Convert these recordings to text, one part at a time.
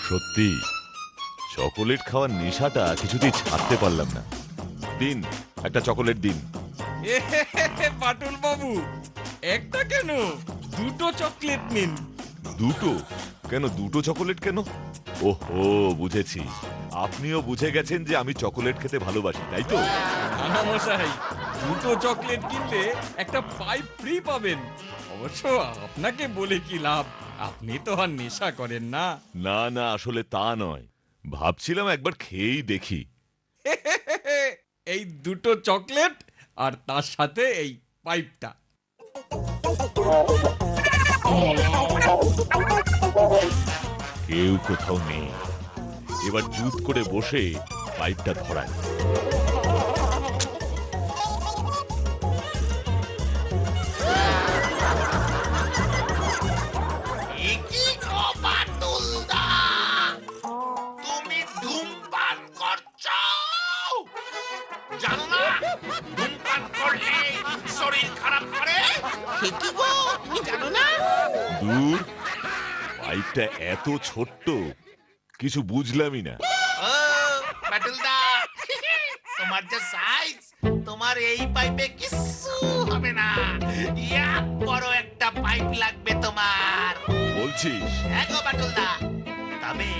সত্যি চকোলেট খাওয়ার নেশাটা কিছুতেই ছাড়তে পারলাম না। দিন, একটা চকোলেট দিন। বাটুল বাবু, একটা কেন, দুটো চকলেট নিন। দুটো কেন? দুটো চকোলেট কেন? ওহো, বুঝেছি। আপনিও বুঝে গেছেন যে আমি চকোলেট খেতে ভালোবাসি, তাই তো? নানা মশাই, দুটো চকলেট কিনলে একটা পাইপ ফ্রি পাবেন। অবশ্য আপনাকে বলে কি লাভ, আপনি তো আর নেশা করেন না। না না, আসলে তা নয়, ভাবছিলাম একবার খেয়েই দেখি। এই দুটো চকলেট আর তার সাথে এই পাইপটা। কেউ কোথাও নেই, এবার জুত করে বসে পাইপটা ধরায়। তুমি ধূমপান করছো? জানো না ধূমপান করলে শরীর খারাপ করে? সে কি গো, তুমি জানো না? দূর, পাইপটা এত ছোট্ট, কিছু বুঝলামই না। ও বাটুলদা, তোমার যে সাইজ, তোমার এই পাইপে কিছু হবে না। এত বড় একটা পাইপ লাগবে তোমার। বলছিস? হ্যাঁ গো বাটুলদা, তবে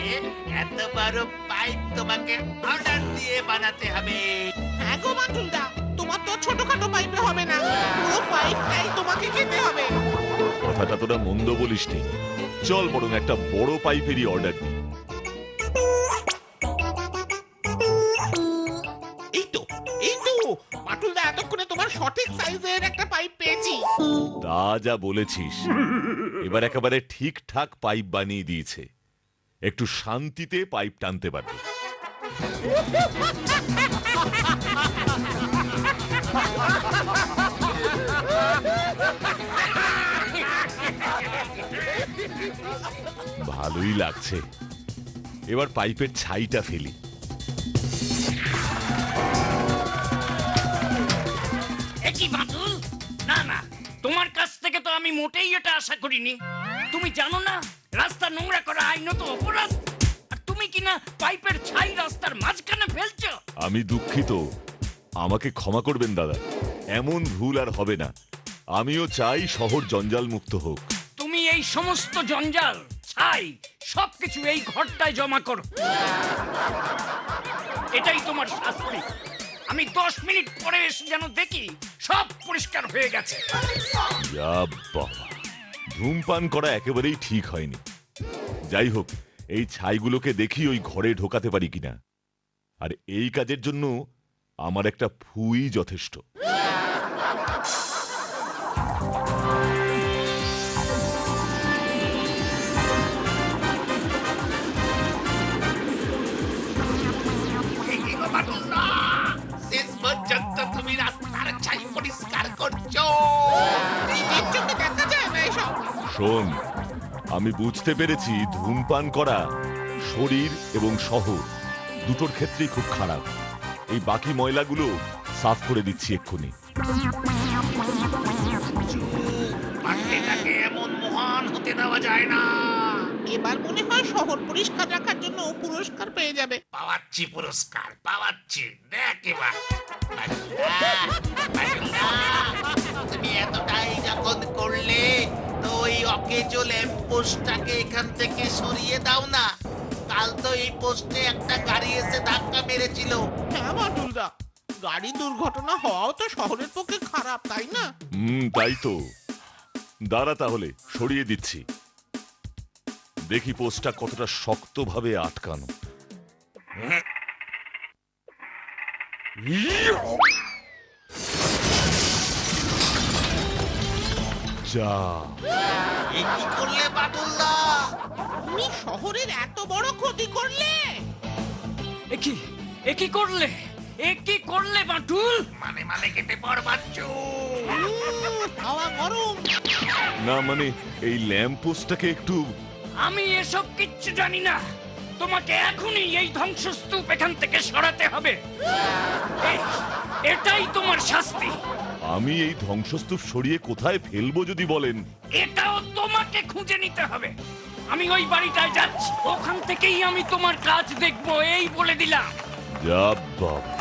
এত বড় পাইপ তোমাকে অর্ডার দিয়ে বানাতে হবে। হ্যাঁ গো বাটুলদা, তোমার তো ছোটখাটো পাইপে হবে না, পুরো পাইপটাই তোমাকে খেতে হবে। কথাটা তোরা মন্দ বলিসনি। চল বরং একটা বড় পাইপেরই অর্ডার দিই। এই তো, এই তো বাটুলদা, এতক্ষণে তোমার সঠিক সাইজের একটা পাইপ পেয়েছি। তা যা বলেছিস, এবার একেবারে ঠিকঠাক পাইপ বানিয়ে দিয়েছে। একটু শান্তিতে পাইপ টানতে পারবে। ভালোই লাগছে। এবার পাইপের ছাইটা ফেলি। একই বাতুল, না না, তোমার কাছ থেকে তো আমি মোটেই এটা আশা করিনি। তুমি জানো না রাস্তা নোংরা করা আইনত অপরাধ, আর তুমি কিনা পাইপের ছাই রাস্তার মাঝখানে ফেলছো। আমি দুঃখিত, আমাকে ক্ষমা করবেন দাদা। এমন ভুল আর হবে না। আমিও চাই শহর জঞ্জাল মুক্ত হোক। তুমি এই সমস্ত জঞ্জাল, ছাই সবকিছু এই ঘরটায় জমা করো। এটাই তোমার শাস্তি। আমি 10 মিনিট পরে এসে যেন দেখি সব পরিষ্কার হয়ে গেছে। যা বাবা, ধূমপান করা একেবারেই ঠিক হয়নি। যাই হোক, এই ছাইগুলোকে দেখি ওই ঘরে ঢোকাতে পারি কিনা। আর এই কাজের জন্য আমার একটা ফুই যথেষ্ট। এই গো বাটুলদা, শেষ পর্যন্ত তুমি রাস্তার ছাই পরিষ্কার করছো। নিজের চোখে দেখা যায় না এসব। শোন, আমি বুঝতে পেরেছি ধূমপান করা শরীর এবং শহর দুটোর ক্ষেত্রেই খুব খারাপ। এই বাকি ময়লাগুলো সাফ করে দিচ্ছি এক্ষুনি। পার্টিটাকে এমন মহান হতে দেওয়া যায় না। এবার মনে হয় শহর পরিষ্কার রাখার জন্য পুরস্কার পেয়ে যাবে। পাওয়াচ্ছি পুরস্কার, পাওয়াচ্ছি। দেখ এবার বাটুলদা, বাটুলদা, তুমি এতটাই যখন করলে তো ওই অকেজো ল্যাম্প পোস্টটাকে এখান থেকে সরিয়ে দাও না। কাল তো এই পোস্টে একটা গাড়ি এসে ধাক্কা মেরেছিল। হ্যাঁ বাটুলদা, গাড়ি দুর্ঘটনা হওয়াও তো শহরের পক্ষে খারাপ, তাই না? তাই তো। দাঁড়া, তাহলে সরিয়ে দিচ্ছি। দেখি পোস্টটা কতটা শক্তভাবে আটকানো। যা, এ কি করলে বাটুলদা? তুমি শহরের এত বড় ক্ষতি করলে। একই করলে, একই করলে বাটুল। মানে কেটে পড়বাচ্ছ। হাওয়া গরম। না মানে এই ল্যাম্প পোস্টটাকে একটু। আমি এসব কিচ্ছু জানি না। তোমাকে এখনই এই ধ্বংসস্তূপ এখান থেকে সরাতে হবে। এটাই তোমার শাস্তি। আমি এই ধ্বংসস্তূপ সরিয়ে কোথায় ফেলবো যদি বলেন? এটাও তোমাকে খুঁজে নিতে হবে। আমি ওই বাড়িটায় যাচ্ছি, ওখান থেকেই আমি তোমার কাজ দেখবো, এই বলে দিলাম। যা বাবা,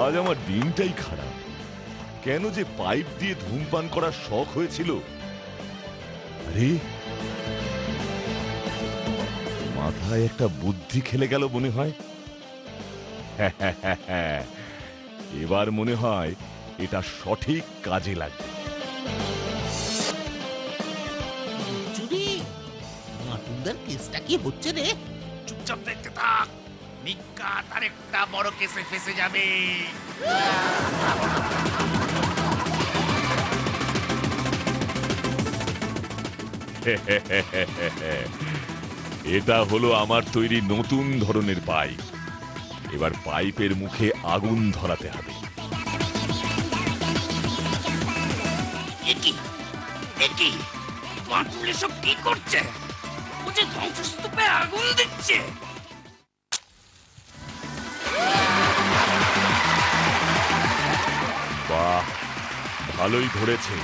আজ আমার দিনটাই খারাপ। কেন যে পাইপ দিয়ে ধূমপান করার শখ হয়েছিল। আরে মাথায় একটা বুদ্ধি খেলে গেল মনে হয়। এবার মনে হয় এটা সঠিক কাজে লাগবে। চুরি মাটুলদার কেসটা কি হচ্ছে রে? চুপচাপ দেখতে থাক, নিজ্ঞাত আরেকটা বড় কেসে ফেসে যাবে। এটা হলো আমার তৈরি নতুন ধরনের পাইপ। এবার পাইপের মুখে আগুন ধরাতে হবে। একই বাঁটুল এসব কি করছে? ও যে ধ্বংসস্তূপে আগুন দিচ্ছে। বাহ, ভালোই ধরেছে।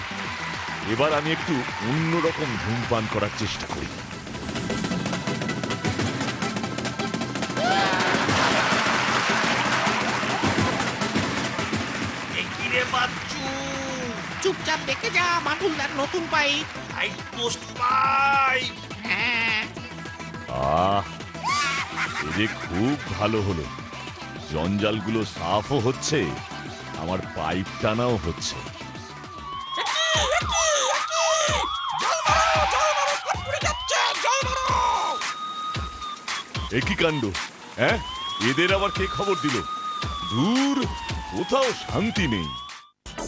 এবার আমি একটু অন্যরকম ধূমপান করার চেষ্টা করি। একই রে বাচ্চু, চুপচাপ দেখে যা মাটুলদার নতুন পাইপ। Light post pipe. হ্যাঁ, আহ, এ যে খুব ভালো হলো। জঞ্জালগুলো সাফও হচ্ছে, আমার পাইপ টানাও হচ্ছে। একই কাণ্ড, হ্যাঁ? এদের আবার কে খবর দিল? দূর, কোথাও শান্তি নেই।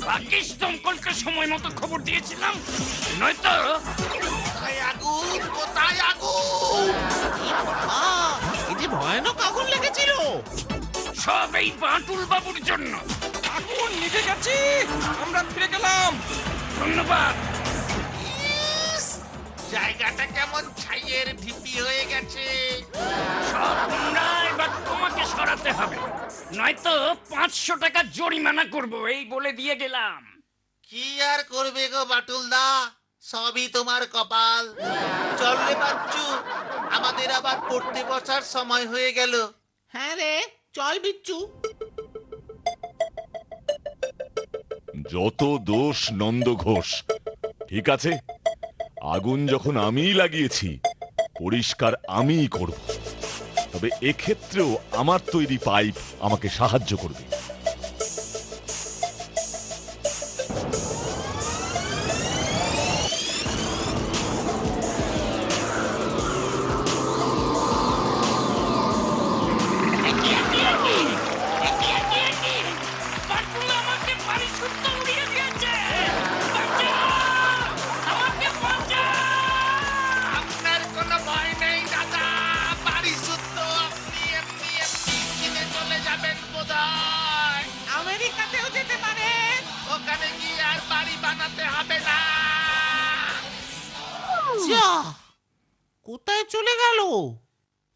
রাকেশ দমকলকে সময় মতো খবর দিয়েছিলাম, নয়তো কোথায় আগুন, কোথায় আগুন? এই যে ভয়ানক আগুন লেগেছিল। সব এই বাঁটুল বাবুর জন্য। আগুন নিভে গেছে, আমরা ফিরে গেলাম। ধন্যবাদ। ইস, জায়গাটা কেমন ছাইয়ের ঢিপি হয়ে গেছে। সব তোমরা এবার তোমাকে সরাতে হবে, নয়তো 500 টাকা জরিমানা করব, এই বলে দিয়ে গেলাম। কি আর করবে গো বাটুলদা, সবই তোমার কপাল। চল রে বাচ্চু, আমাদের আবার পড়তে বসার সময় হয়ে গেল। হ্যাঁ রে, চল বিচ্ছু। যত দোষ নন্দ ঘোষ। ঠিক আছে, আগুন যখন আমিই লাগিয়েছি, পরিষ্কার আমিই করব। তবে এক্ষেত্রেও আমার তৈরি পাইপ আমাকে সাহায্য করবে। বাঁটুল আমাকে বাড়ি শুদ্ধ উড়িয়ে দিয়েছে। বাঁচাও! আমাকে বাঁচাও! আপনার কোনো ভয় নেই দাদা, বাড়ি শুদ্ধ আপনি এমনি এমনি কিনে চলে যাবেন বোধহয়। আমেরিকাতেও যেতে পারে। ওখানে গিয়ে আর বাড়ি বানাতে হবে না। যা, কোথায় চলে গেল?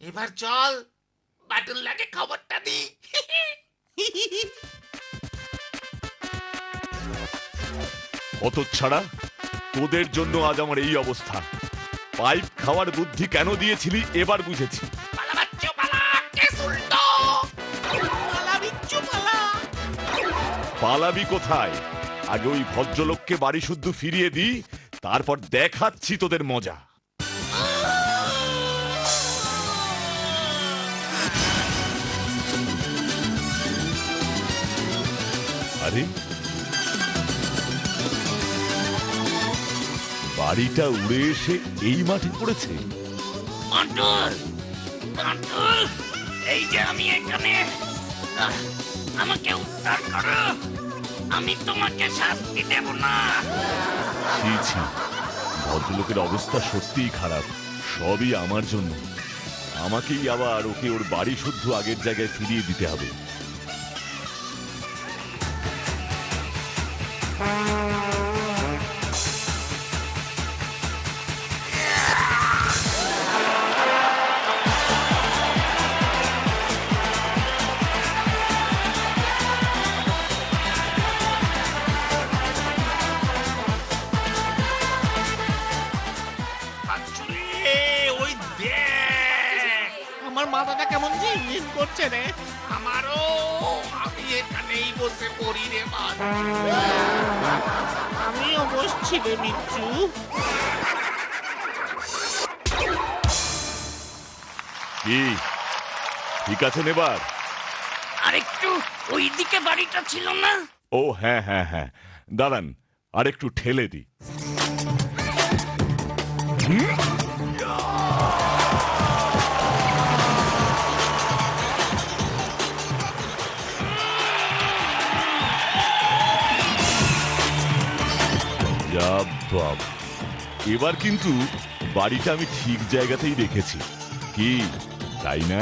এবার চল, বাটুল্লাকে খবরটা দি। হতচ্ছাড়া, তোদের জন্য আজ আমার এই অবস্থা। পাইপ খাওয়ার বুদ্ধি কেন দিয়েছিলি এবার বুঝেছি। পালা বাচ্চু পালা, কেস উল্টো। পালা বিচ্ছু পালা। পালাবি কোথায়? আগে ওই ভদ্রলোককে বাড়ি শুদ্ধ ফিরিয়ে দিই, তারপর দেখাচ্ছি তোদের মজা। আরে, বাড়িটা উড়ে এসে এই মাঠে পড়েছে। বাঁটুল, বাঁটুল, এই যে আমি এখানে। আমাকে উদ্ধার করো, আমি তোমাকে শাস্তি দেব না। ছি ছি, ভদ্রলোকের অবস্থা সত্যিই খারাপ। সবই আমার জন্য। আমাকেই আবার ওকে ওর বাড়ি শুদ্ধ আগের জায়গায় ফিরিয়ে দিতে হবে। বাচ্চু রে, আমার মাথাটা কেমন ঝিমঝিম করছে রে। আমারও, আমি এখানেই বসে পড়ি রে বাদ। আমিও বসছি রে বিচ্ছু। কি ঠিক আছেন এবার? আরেকটু ওইদিকে বাড়িটা ছিল না? ও হ্যাঁ হ্যাঁ হ্যাঁ, দাঁড়ান আর একটু ঠেলে দিই। যা বাবা, এবার কিন্তু বাড়িটা আমি ঠিক জায়গাতেই রেখেছি, কি তাই না?